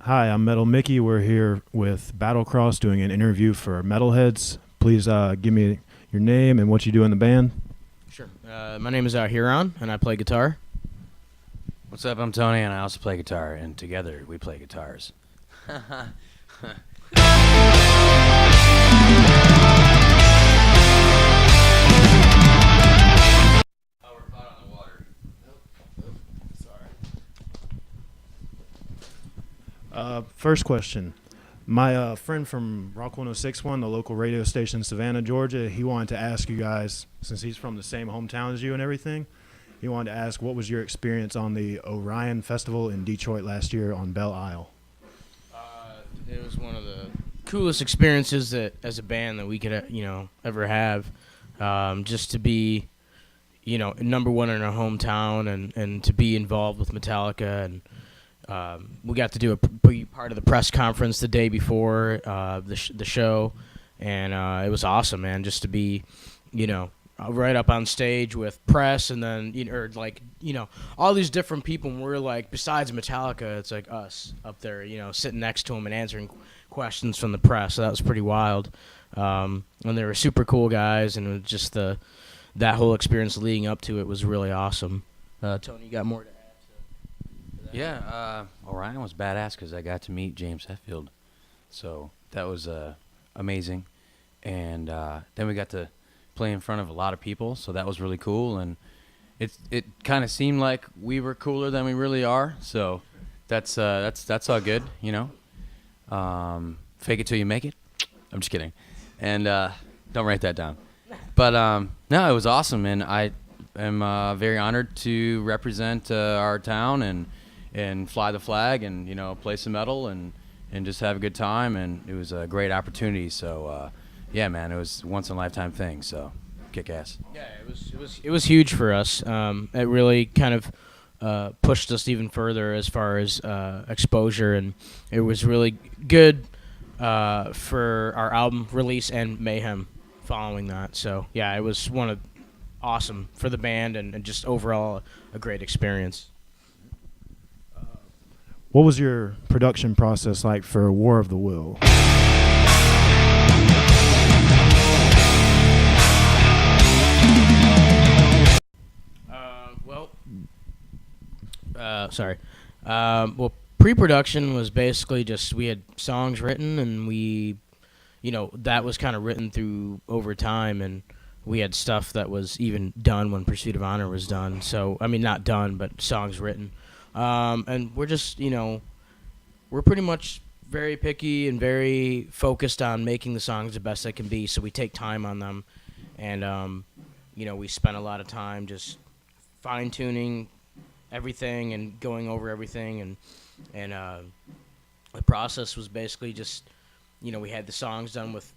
Hi, I'm Metal Mickey. We're here with Battlecross doing an interview for Metalheads. Please give me your name and what you do in the band. Sure. My name is Hiran, and I play guitar. What's up? I'm Tony, and I also play guitar, and together we play guitars. First question. My friend from Rock 106.1, the local radio station in Savannah, Georgia, he wanted to ask you guys, since he's from the same hometown as you and everything, he wanted to ask what was your experience on the Orion Festival in Detroit last year on Belle Isle? It was one of the coolest experiences that, as a band, that we could, ever have. Just to be, number one in our hometown and to be involved with Metallica. And we got to do be part of the press conference the day before the show. And it was awesome, man, just to be, right up on stage with press, and then all these different people. And we're like, besides Metallica, it's like us up there, sitting next to them and answering questions from the press. So that was pretty wild. And they were super cool guys, and it was just that whole experience leading up to it was really awesome. Tony, you got more to add to that? Yeah, Orion was badass because I got to meet James Hetfield, so that was amazing. And then we got to play in front of a lot of people, so that was really cool. And it kind of seemed like we were cooler than we really are, so that's all good, Fake it till you make it. I'm just kidding, and don't write that down. But no, it was awesome, and I am very honored to represent our town and fly the flag and play some metal and just have a good time. And it was a great opportunity. So yeah, man, it was a once in a lifetime thing. So kick ass. Yeah, it was huge for us. It really kind of pushed us even further as far as exposure, and it was really good for our album release and Mayhem following that. So yeah, it was awesome for the band and just overall a great experience. What was your production process like for War of the Will? Well, pre-production was basically just we had songs written, and we, that was kind of written through over time, and we had stuff that was even done when Pursuit of Honor was done. So, I mean, not done, but songs written. And we're just, we're pretty much very picky and very focused on making the songs the best they can be, so we take time on them. And, we spent a lot of time just fine-tuning everything and going over everything, and the process was basically just, we had the songs done with,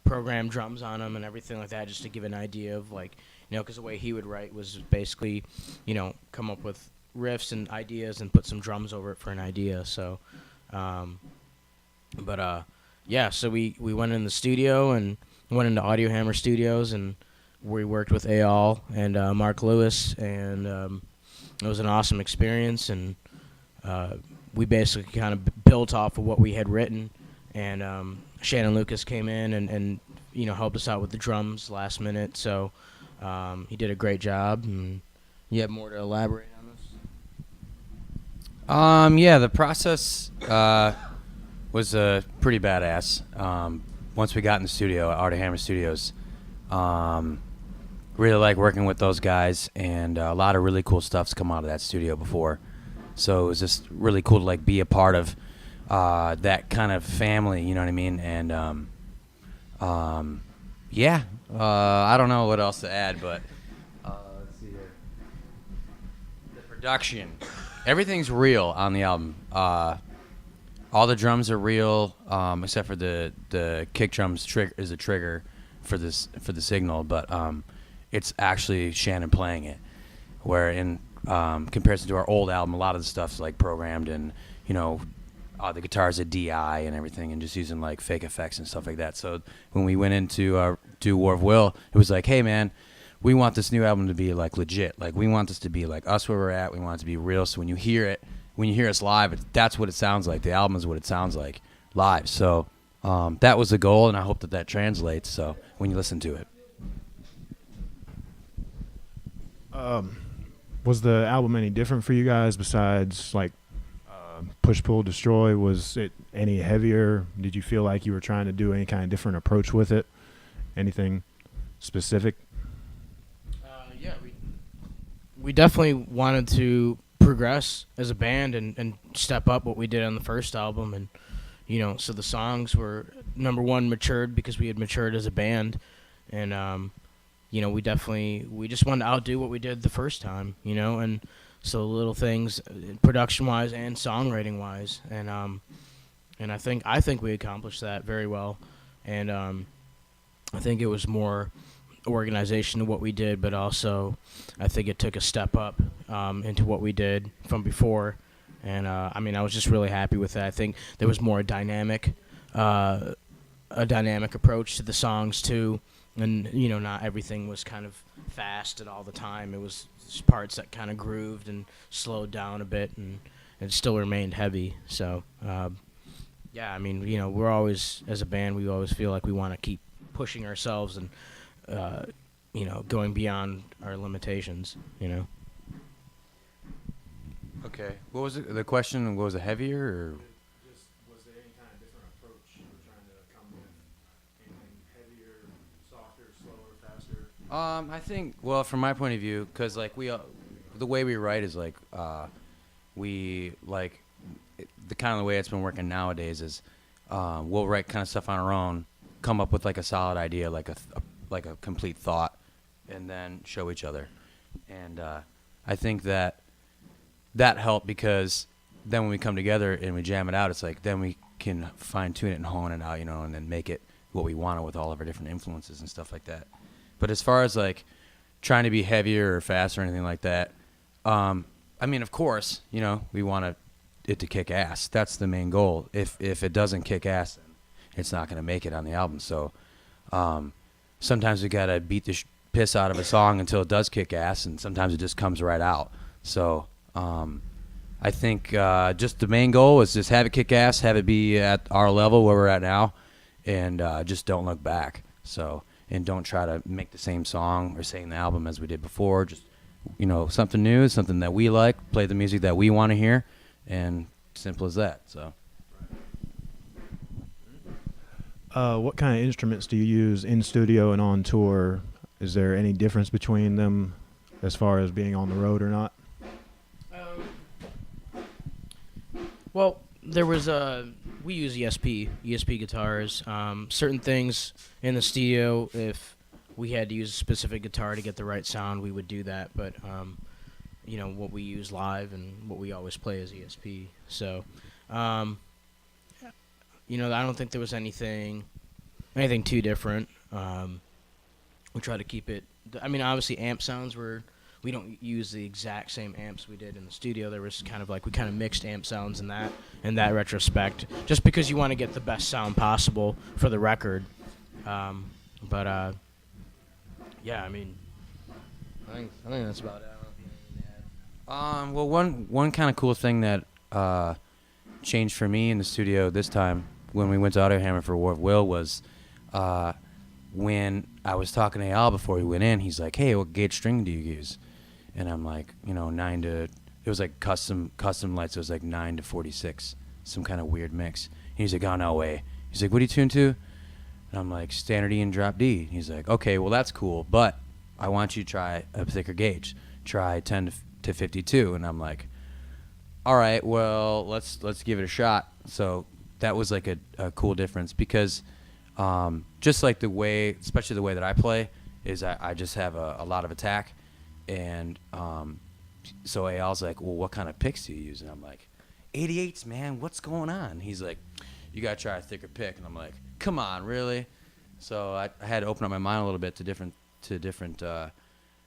programmed drums on them and everything like that, just to give an idea of because the way he would write was basically, come up with riffs and ideas and put some drums over it for an idea. So, yeah, so we went in the studio and went into Audio Hammer Studios, and we worked with Eyal and Mark Lewis, and it was an awesome experience. And we basically kind of built off of what we had written, and Shannon Lucas came in and helped us out with the drums last minute. So he did a great job. And you have more to elaborate on this? Yeah, the process was pretty badass. Once we got in the studio at Audio Hammer Studios, really like working with those guys, and a lot of really cool stuff's come out of that studio before. So it was just really cool to be a part of that kind of family, you know what I mean? And yeah, I don't know what else to add, but let's see here. The production, everything's real on the album. All the drums are real, except for the kick drums is a trigger for the signal, but it's actually Shannon playing it. Where in comparison to our old album, a lot of the stuff's programmed, and the guitar's a DI and everything, and just using fake effects and stuff like that. So when we went into do War of Will, it was hey man, we want this new album to be legit. We want this to be us where we're at. We want it to be real. So when you hear it, when you hear us live, that's what it sounds like. The album is what it sounds like live. So that was the goal, and I hope that translates. So when you listen to it. Was the album any different for you guys besides like Push Pull Destroy? Was it any heavier? Did you feel like you were trying to do any kind of different approach with it? Anything specific? Yeah, we definitely wanted to progress as a band and step up what we did on the first album, and so the songs were number one matured because we had matured as a band, and we just wanted to outdo what we did the first time, and so little things production wise and songwriting wise, and I think we accomplished that very well, and I think it was more organization of what we did, but also I think it took a step up into what we did from before, and I was just really happy with that. I think there was more a dynamic approach to the songs too, and not everything was kind of fast at all the time. It was parts that kind of grooved and slowed down a bit, and it still remained heavy. So we're always, as a band, we always feel like we want to keep pushing ourselves and going beyond our limitations, Okay. What was it? The question was it heavier or? Just was there any kind of different approach you were trying to come with? Anything heavier, softer, slower, faster? I think, well, from my point of view, because like the way we write is like we like the kind of the way it's been working nowadays is we'll write kind of stuff on our own, come up with like a solid idea, like a complete thought, and then show each other. And I think that helped because then when we come together and we jam it out, it's like then we can fine tune it and hone it out, and then make it what we want it with all of our different influences and stuff like that. But as far as like trying to be heavier or faster or anything like that, of course, we want it to kick ass. That's the main goal. If it doesn't kick ass, then it's not going to make it on the album. So sometimes we got to beat the piss out of a song until it does kick ass, and sometimes it just comes right out. So I think just the main goal is just have it kick ass, have it be at our level where we're at now, and just don't look back. So, and don't try to make the same song or sing the album as we did before. Just, something new, something that we like, play the music that we want to hear, and simple as that. So. What kind of instruments do you use in studio and on tour? Is there any difference between them as far as being on the road or not? Well, there was we use ESP guitars. Certain things in the studio, if we had to use a specific guitar to get the right sound, we would do that. But what we use live and what we always play is ESP. So, I don't think there was anything too different. We try to keep it. Obviously, amp sounds were. We don't use the exact same amps we did in the studio. There was kind of like we kind of mixed amp sounds in that retrospect, just because you want to get the best sound possible for the record. I think that's about it. Well, one kind of cool thing that changed for me in the studio this time when we went to Autohammer for War of Will was when I was talking to Al before we went in. He's like, "Hey, what gauge string do you use?" And I'm like, 9 to. It was like custom lights. It was like 9 to 46, some kind of weird mix. And he's like, "Oh, no way." He's like, "What do you tune to?" And I'm like, "Standard E and drop D." He's like, "Okay, well that's cool, but I want you to try a thicker gauge. Try 10 to 52." And I'm like, "All right, well let's give it a shot." So that was like a cool difference because just like the way, especially the way that I play, is I just have a lot of attack. And so Al's like, "Well, what kind of picks do you use?" And I'm like, "88s, man, what's going on?" He's like, "You got to try a thicker pick." And I'm like, "Come on, really?" So I had to open up my mind a little bit to different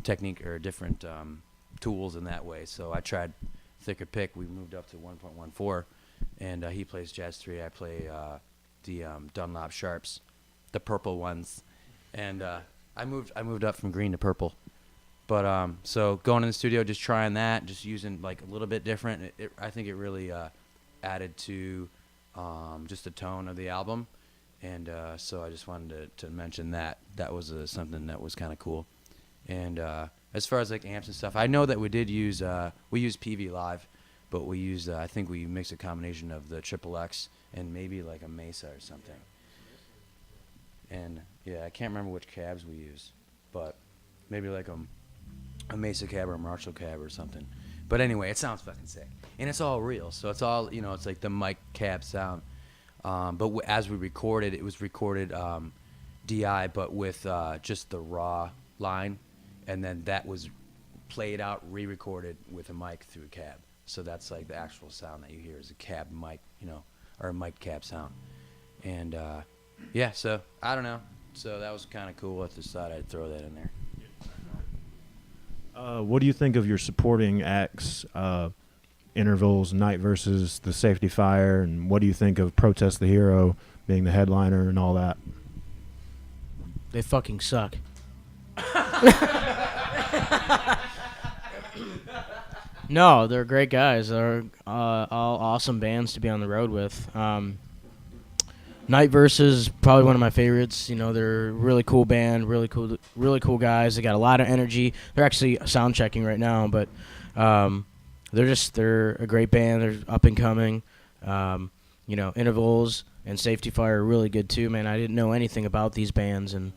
technique or different tools in that way. So I tried thicker pick. We moved up to 1.14, and he plays Jazz 3. I play the Dunlop Sharps, the purple ones, and I moved up from green to purple. But so going in the studio, just trying that, just using like a little bit different. I think it really added to just the tone of the album, and so I just wanted to mention that was something that was kind of cool. And as far as like amps and stuff, I know that we did use PV Live, but we used I think we mixed a combination of the Triple X and maybe like a Mesa or something. And yeah, I can't remember which cabs we used, but maybe like a Mesa cab or a Marshall cab or something. But anyway, it sounds fucking sick, and it's all real. So it's all it's like the mic cab sound. But as we recorded, it was recorded DI, but with just the raw line, and then that was played out, re-recorded with a mic through a cab. So that's like the actual sound that you hear is a cab mic, or a mic cab sound. And yeah, so I don't know. So that was kind of cool. I just thought I'd throw that in there. What do you think of your supporting acts, Intervals, Night versus the Safety Fire, and what do you think of Protest the Hero being the headliner and all that? They fucking suck. No, they're great guys. They're all awesome bands to be on the road with. Night Versus, probably one of my favorites. They're a really cool band, really cool guys. They got a lot of energy. They're actually sound checking right now, but they're a great band. They're up and coming. Intervals and Safety Fire are really good too, man. I didn't know anything about these bands, and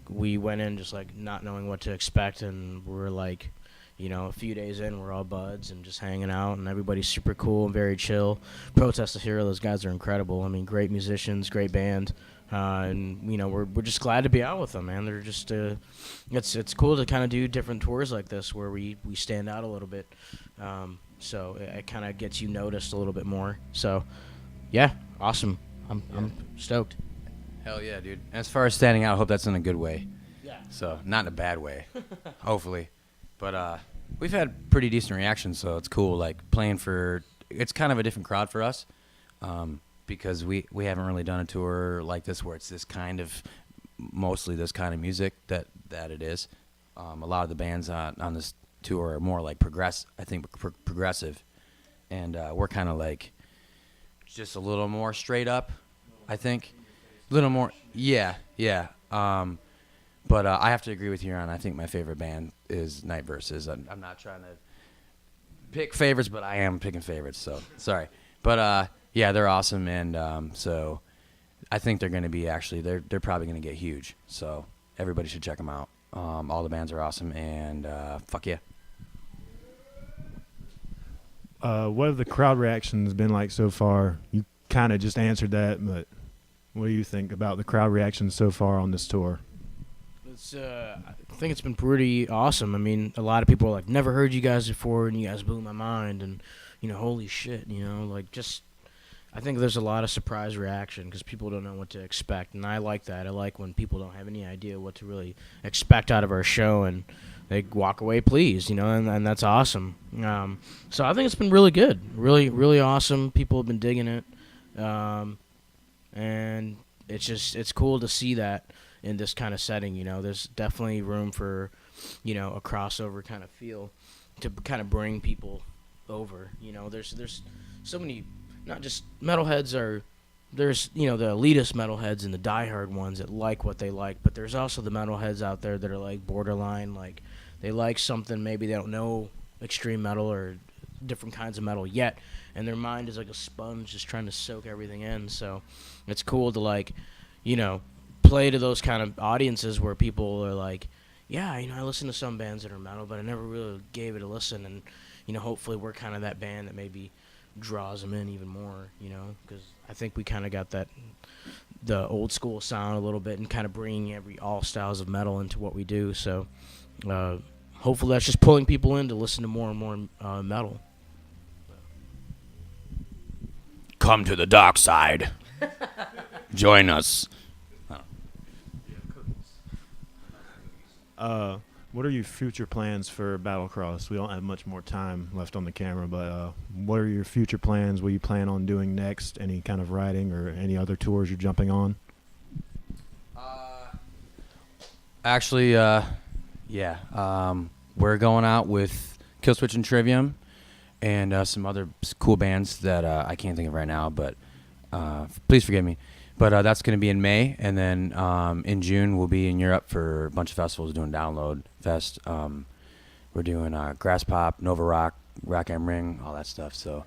we went in just like not knowing what to expect, and we're like, a few days in, we're all buds and just hanging out, and everybody's super cool and very chill. Protest the Hero, those guys are incredible. I mean, great musicians, great band, and we're just glad to be out with them, man. They're just it's cool to kind of do different tours like this where we stand out a little bit, so it kind of gets you noticed a little bit more. So yeah, awesome. I'm stoked. Hell yeah, dude. And as far as standing out, I hope that's in a good way. Yeah. So not in a bad way, hopefully. But we've had pretty decent reactions, so it's cool. Like playing for, it's kind of a different crowd for us, because we haven't really done a tour like this where it's this kind of, mostly this kind of music that it is. A lot of the bands on this tour are more like progressive, and we're kind of like just a little more straight up, I think. A little more, yeah. But I have to agree with Hiran. I think my favorite band is Night Versus. I'm not trying to pick favorites, but I am picking favorites, so sorry. But yeah, they're awesome, and so I think they're going to be they're probably going to get huge. So everybody should check them out. All the bands are awesome, and fuck yeah. What have the crowd reactions been like so far? You kind of just answered that, but what do you think about the crowd reactions so far on this tour? I think it's been pretty awesome. I mean, a lot of people are like, never heard you guys before, and you guys blew my mind, and holy shit, I think there's a lot of surprise reaction because people don't know what to expect, and I like that. I like when people don't have any idea what to really expect out of our show, and they walk away pleased, and that's awesome. So I think it's been really good, really, really awesome. People have been digging it, and it's cool to see that in this kind of setting. There's definitely room for, a crossover kind of feel to kind of bring people over. There's so many, not just metalheads there's the elitist metalheads and the diehard ones that like what they like, but there's also the metalheads out there that are like borderline, like they like something, maybe they don't know extreme metal or different kinds of metal yet, and their mind is like a sponge just trying to soak everything in. So it's cool to play to those kind of audiences where people are like, yeah, I listen to some bands that are metal, but I never really gave it a listen, and hopefully we're kind of that band that maybe draws them in even more, because I think we kind of got the old school sound a little bit and kind of bringing all styles of metal into what we do. So hopefully that's just pulling people in to listen to more and more metal. Come to the dark side. Join us. What are your future plans for Battlecross? We don't have much more time left on the camera, but what are your future plans? What you plan on doing next? Any kind of writing or any other tours you're jumping on? Actually, Yeah. We're going out with Killswitch and Trivium and some other cool bands that I can't think of right now, but please forgive me. But that's going to be in May, and then in June we'll be in Europe for a bunch of festivals doing Download Fest. We're doing Grass Pop, Nova Rock, Rock am Ring, all that stuff. So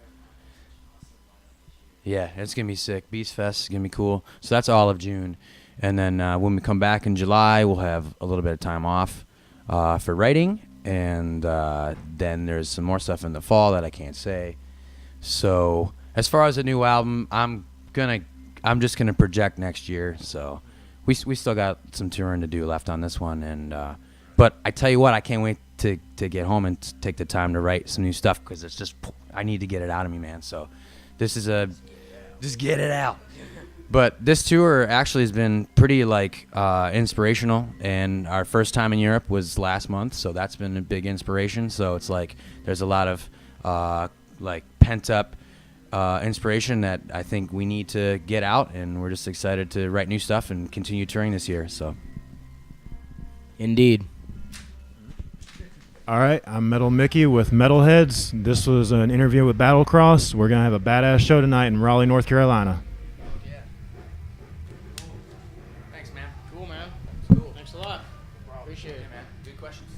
yeah, it's going to be sick. Beast Fest is going to be cool. So that's all of June. And then when we come back in July, we'll have a little bit of time off for writing. And then there's some more stuff in the fall that I can't say. So as far as a new album, I'm just gonna project next year. So we still got some touring to do left on this one. And but I tell you what, I can't wait to get home and take the time to write some new stuff, because it's just, I need to get it out of me, man. So this is just get it out. But this tour actually has been pretty inspirational, and our first time in Europe was last month, so that's been a big inspiration. So it's like there's a lot of pent up inspiration that I think we need to get out, and we're just excited to write new stuff and continue touring this year. So Indeed. All right, I'm Metal Mickey with Metalheads. This was an interview with Battlecross. We're going to have a badass show tonight in Raleigh, North Carolina. Thanks, man. Cool, man. Cool. Thanks a lot. Appreciate it, man. Good questions.